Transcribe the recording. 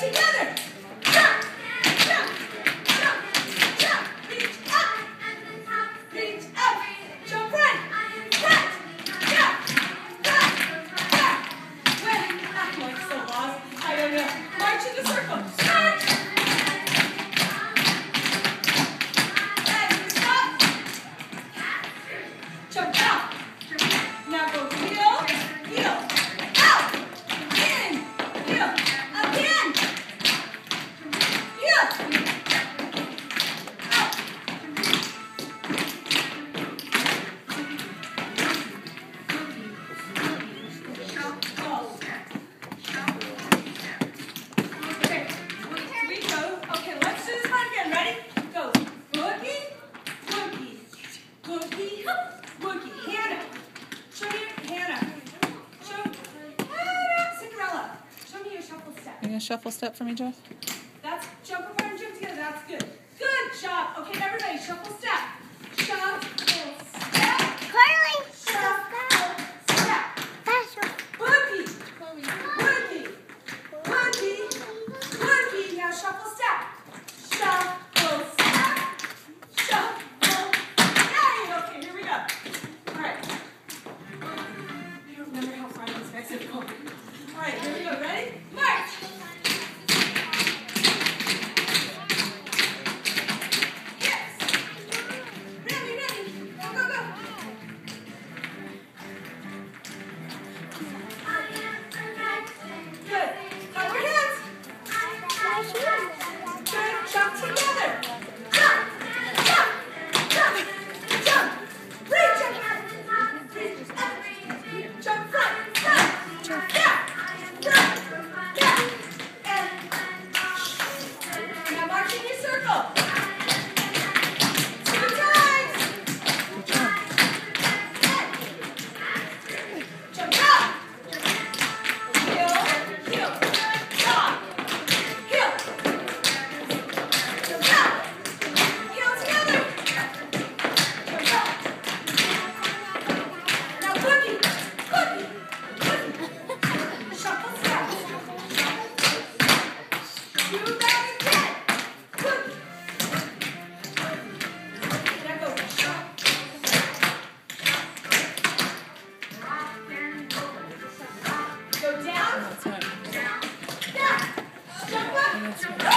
together. Jump, jump, jump, jump. Reach up, reach up. Jump right, front, jump, back, back. When I'm like so lost, I don't know. March in the circle. Start. And stop. Jump out. Now go heel, heel, out, in, heel, again, heel, out. Okay, we go. Okay, let's do this one again. Ready? Go. Boogie, boogie, boogie, boogie. Hannah. Show me your Hannah. Show Cinderella. Show me your shuffle step. You gonna shuffle step for me, Jeff? That's jump apart and jump together. That's good. Good job. Okay, everybody, shuffle step. Shuffle step. Curling. Shuffle step. Boogie. Boogie. Boogie. Boogie. Now shuffle step. Shuffle step. Shuffle. Yay! Okay, here we go. All right. I don't remember how far these guys have gone. All right, here we go. Ready? March. Yes. Ready, ready. Go, go, go. Good. Clap your hands. Good. Jump together. Jump. Jump. Jump. Jump. Reach up. Reach up. Jump front. Front. Jump back. Front. Back. And now march in your circle. 2 times. Jump up. Heel. Heel. Stop. Heel. Jump up. Heel together. Jump up. Now boogie. Boogie. Boogie. Shuffle step. Do that again. Boogie. Now go. Go down. That's right. Down. Jump up. That's right.